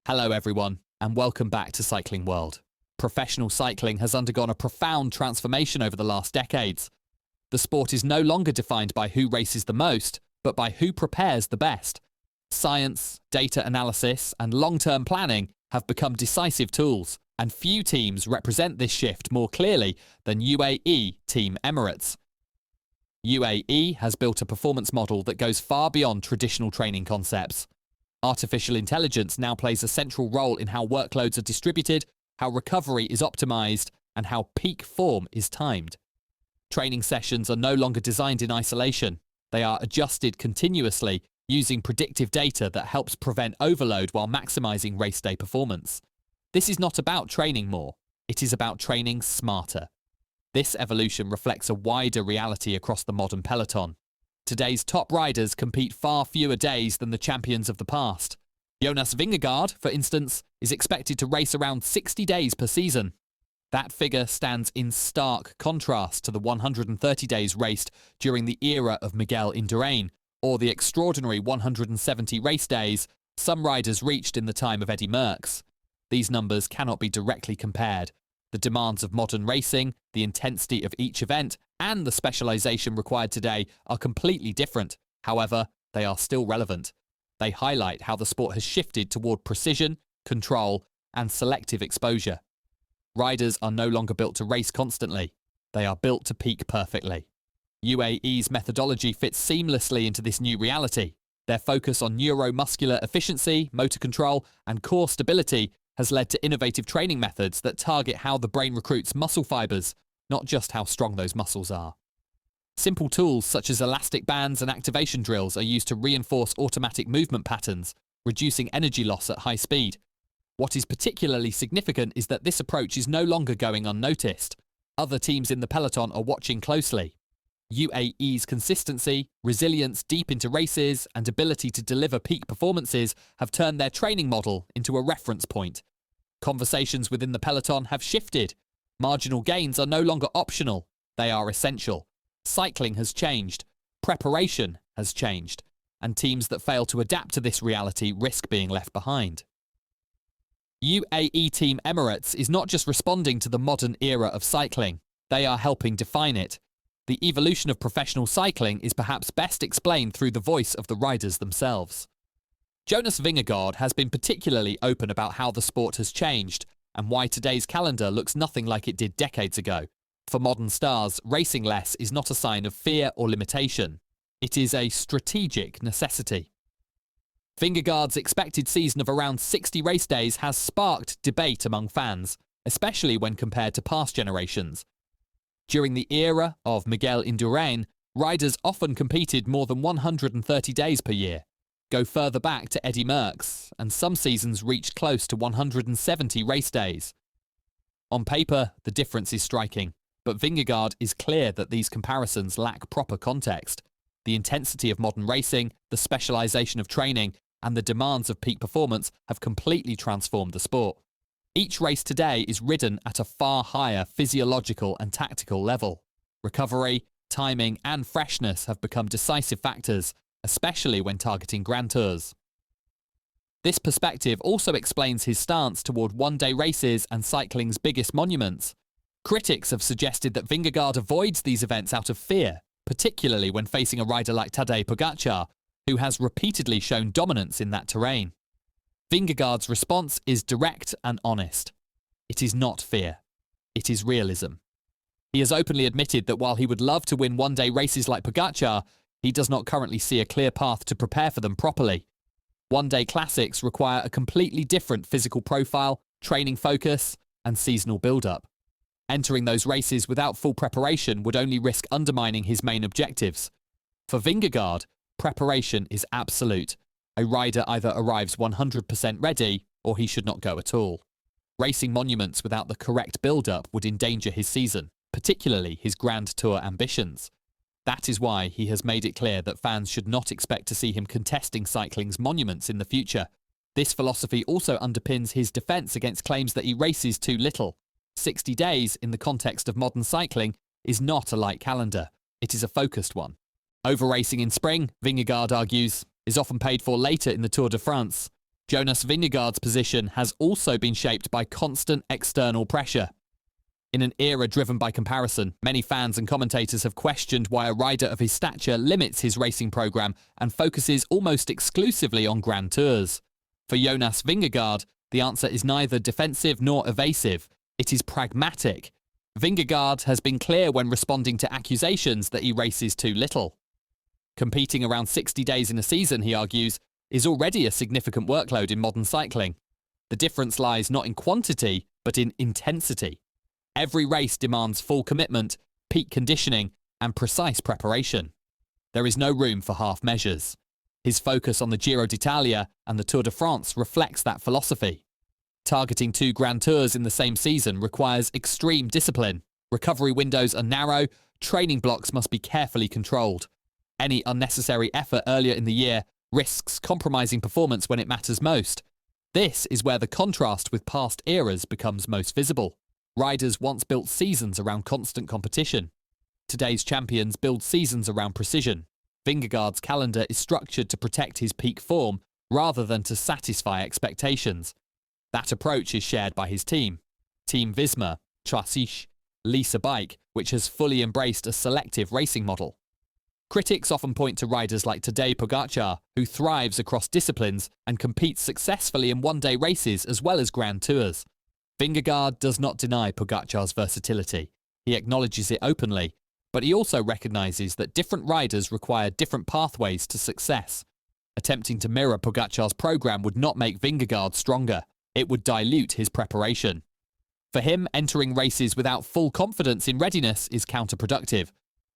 Hello everyone, and welcome back to Cycling World. Professional cycling has undergone a profound transformation over the last decades. The sport is no longer defined by who races the most, but by who prepares the best. Science, data analysis, and long-term planning have become decisive tools, and few teams represent this shift more clearly than UAE Team Emirates. UAE has built a performance model that goes far beyond traditional training concepts. Artificial intelligence now plays a central role in how workloads are distributed, how recovery is optimized, and how peak form is timed. Training sessions are no longer designed in isolation. They are adjusted continuously using predictive data that helps prevent overload while maximizing race day performance. This is not about training more. It is about training smarter. This evolution reflects a wider reality across the modern peloton. Today's top riders compete far fewer days than the champions of the past. Jonas Vingegaard, for instance, is expected to race around 60 days per season. That figure stands in stark contrast to the 130 days raced during the era of Miguel Indurain, or the extraordinary 170 race days some riders reached in the time of Eddy Merckx. These numbers cannot be directly compared. The demands of modern racing, the intensity of each event, and the specialization required today are completely different. However, they are still relevant. They highlight how the sport has shifted toward precision, control, and selective exposure. Riders are no longer built to race constantly. They are built to peak perfectly. UAE's methodology fits seamlessly into this new reality. Their focus on neuromuscular efficiency, motor control, and core stability has led to innovative training methods that target how the brain recruits muscle fibers, not just how strong those muscles are. Simple tools such as elastic bands and activation drills are used to reinforce automatic movement patterns, reducing energy loss at high speed. What is particularly significant is that this approach is no longer going unnoticed. Other teams in the peloton are watching closely. UAE's consistency, resilience deep into races, and ability to deliver peak performances have turned their training model into a reference point. Conversations within the peloton have shifted. Marginal gains are no longer optional. They are essential. Cycling has changed. Preparation has changed. And teams that fail to adapt to this reality risk being left behind. UAE Team Emirates is not just responding to the modern era of cycling. They are helping define it. The evolution of professional cycling is perhaps best explained through the voice of the riders themselves. Jonas Vingegaard has been particularly open about how the sport has changed and why today's calendar looks nothing like it did decades ago. For modern stars, racing less is not a sign of fear or limitation. It is a strategic necessity. Vingegaard's expected season of around 60 race days has sparked debate among fans, especially when compared to past generations. During the era of Miguel Indurain, riders often competed more than 130 days per year. Go further back to Eddy Merckx, and some seasons reached close to 170 race days. On paper, the difference is striking, but Vingegaard is clear that these comparisons lack proper context. The intensity of modern racing, the specialization of training, and the demands of peak performance have completely transformed the sport. Each race today is ridden at a far higher physiological and tactical level. Recovery, timing, and freshness have become decisive factors, especially when targeting Grand Tours. This perspective also explains his stance toward one-day races and cycling's biggest monuments. Critics have suggested that Vingegaard avoids these events out of fear, particularly when facing a rider like Tadej Pogačar, who has repeatedly shown dominance in that terrain. Vingegaard's response is direct and honest. It is not fear. It is realism. He has openly admitted that while he would love to win one-day races like Pogačar, he does not currently see a clear path to prepare for them properly. One-day classics require a completely different physical profile, training focus, and seasonal build-up. Entering those races without full preparation would only risk undermining his main objectives. For Vingegaard, preparation is absolute. A rider either arrives 100% ready, or he should not go at all. Racing monuments without the correct build-up would endanger his season, particularly his Grand Tour ambitions. That is why he has made it clear that fans should not expect to see him contesting cycling's monuments in the future. This philosophy also underpins his defence against claims that he races too little. 60 days in the context of modern cycling is not a light calendar. It is a focused one. Over-racing in spring, Vingegaard argues, is often paid for later in the Tour de France. Jonas Vingegaard's position has also been shaped by constant external pressure. In an era driven by comparison, many fans and commentators have questioned why a rider of his stature limits his racing programme and focuses almost exclusively on Grand Tours. For Jonas Vingegaard, the answer is neither defensive nor evasive. It is pragmatic. Vingegaard has been clear when responding to accusations that he races too little. Competing around 60 days in a season, he argues, is already a significant workload in modern cycling. The difference lies not in quantity, but in intensity. Every race demands full commitment, peak conditioning, and precise preparation. There is no room for half measures. His focus on the Giro d'Italia and the Tour de France reflects that philosophy. Targeting 2 Grand Tours in the same season requires extreme discipline. Recovery windows are narrow, training blocks must be carefully controlled. Any unnecessary effort earlier in the year risks compromising performance when it matters most. This is where the contrast with past eras becomes most visible. Riders once built seasons around constant competition. Today's champions build seasons around precision. Vingegaard's calendar is structured to protect his peak form rather than to satisfy expectations. That approach is shared by his team. Team Visma, Chassich, Lisa Bike, which has fully embraced a selective racing model. Critics often point to riders like Tadej Pogačar, who thrives across disciplines and competes successfully in one-day races as well as Grand Tours. Vingegaard does not deny Pogačar's versatility. He acknowledges it openly, but he also recognises that different riders require different pathways to success. Attempting to mirror Pogačar's programme would not make Vingegaard stronger. It would dilute his preparation. For him, entering races without full confidence in readiness is counterproductive.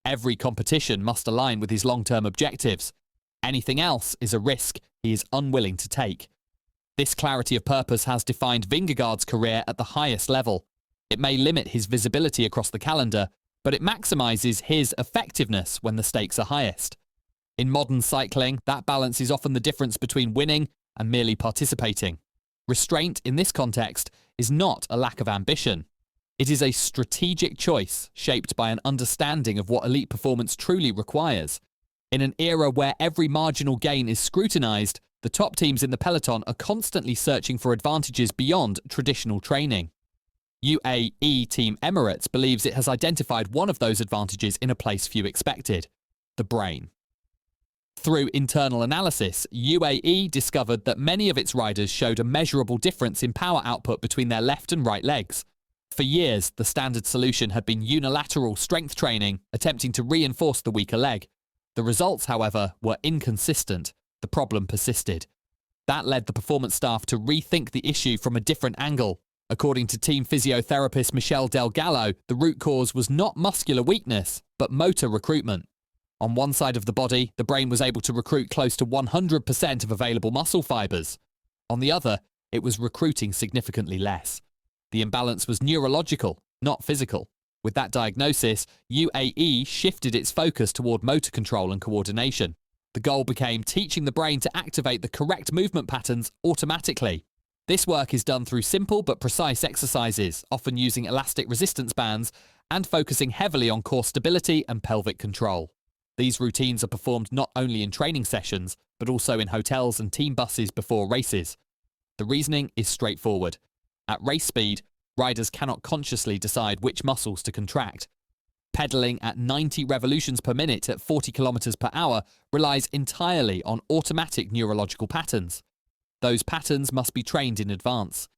Every competition must align with his long-term objectives. Anything else is a risk he is unwilling to take. This clarity of purpose has defined Vingegaard's career at the highest level. It may limit his visibility across the calendar, but it maximises his effectiveness when the stakes are highest. In modern cycling, that balance is often the difference between winning and merely participating. Restraint in this context is not a lack of ambition. It is a strategic choice shaped by an understanding of what elite performance truly requires. In an era where every marginal gain is scrutinised, the top teams in the peloton are constantly searching for advantages beyond traditional training. UAE Team Emirates believes it has identified one of those advantages in a place few expected: the brain. Through internal analysis, UAE discovered that many of its riders showed a measurable difference in power output between their left and right legs. For years, the standard solution had been unilateral strength training, attempting to reinforce the weaker leg. The results, however, were inconsistent. The problem persisted. That led the performance staff to rethink the issue from a different angle. According to team physiotherapist Michel Delgallo, the root cause was not muscular weakness, but motor recruitment. On one side of the body, the brain was able to recruit close to 100% of available muscle fibers. On the other, it was recruiting significantly less. The imbalance was neurological, not physical. With that diagnosis, UAE shifted its focus toward motor control and coordination. The goal became teaching the brain to activate the correct movement patterns automatically. This work is done through simple but precise exercises, often using elastic resistance bands and focusing heavily on core stability and pelvic control. These routines are performed not only in training sessions, but also in hotels and team buses before races. The reasoning is straightforward. At race speed, riders cannot consciously decide which muscles to contract. Pedaling at 90 revolutions per minute at 40 kilometers per hour relies entirely on automatic neurological patterns. Those patterns must be trained in advance.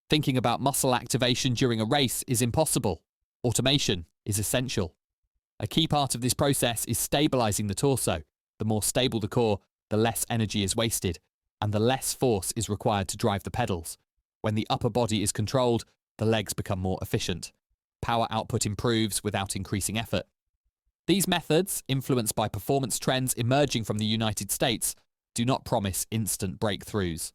Thinking about muscle activation during a race is impossible. Automation is essential. A key part of this process is stabilizing the torso. The more stable the core, the less energy is wasted, and the less force is required to drive the pedals. When the upper body is controlled, the legs become more efficient. Power output improves without increasing effort. These methods, influenced by performance trends emerging from the United States, do not promise instant breakthroughs.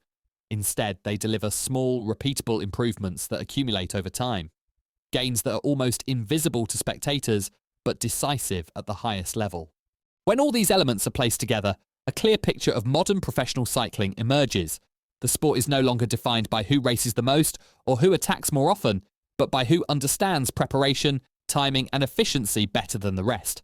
Instead, they deliver small, repeatable improvements that accumulate over time. Gains that are almost invisible to spectators, but decisive at the highest level. When all these elements are placed together, a clear picture of modern professional cycling emerges. The sport is no longer defined by who races the most or who attacks more often, but by who understands preparation, timing, and efficiency better than the rest.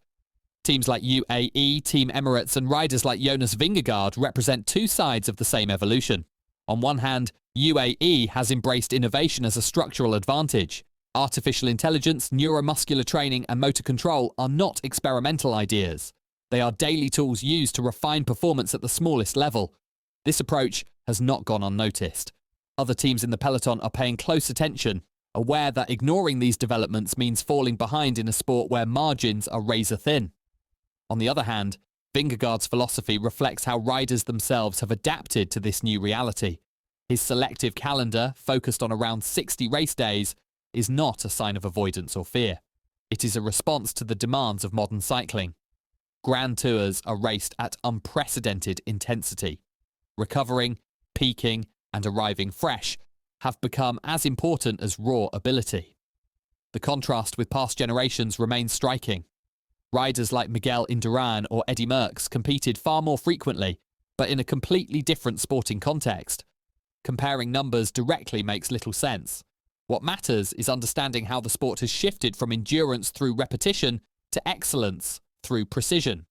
Teams like UAE, Team Emirates and riders like Jonas Vingegaard represent two sides of the same evolution. On one hand, UAE has embraced innovation as a structural advantage. Artificial intelligence, neuromuscular training and motor control are not experimental ideas. They are daily tools used to refine performance at the smallest level. This approach has not gone unnoticed. Other teams in the peloton are paying close attention, aware that ignoring these developments means falling behind in a sport where margins are razor thin. On the other hand, Vingegaard's philosophy reflects how riders themselves have adapted to this new reality. His selective calendar, focused on around 60 race days, is not a sign of avoidance or fear. It is a response to the demands of modern cycling. Grand Tours are raced at unprecedented intensity. Recovering, peaking, and arriving fresh have become as important as raw ability. The contrast with past generations remains striking. Riders like Miguel Indurain or Eddy Merckx competed far more frequently, but in a completely different sporting context. Comparing numbers directly makes little sense. What matters is understanding how the sport has shifted from endurance through repetition to excellence through precision.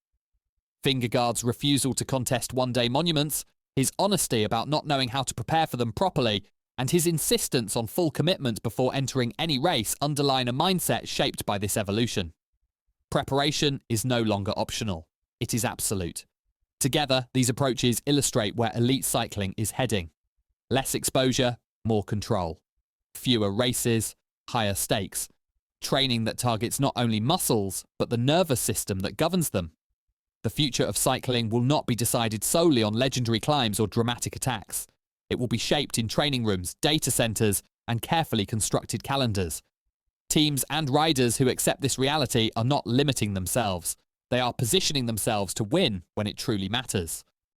Vingegaard's refusal to contest one-day monuments, his honesty about not knowing how to prepare for them properly, and his insistence on full commitment before entering any race underline a mindset shaped by this evolution. Preparation is no longer optional. It is absolute. Together, these approaches illustrate where elite cycling is heading. Less exposure, more control. Fewer races, higher stakes. Training that targets not only muscles, but the nervous system that governs them. The future of cycling will not be decided solely on legendary climbs or dramatic attacks. It will be shaped in training rooms, data centres, and carefully constructed calendars. Teams and riders who accept this reality are not limiting themselves. They are positioning themselves to win when it truly matters.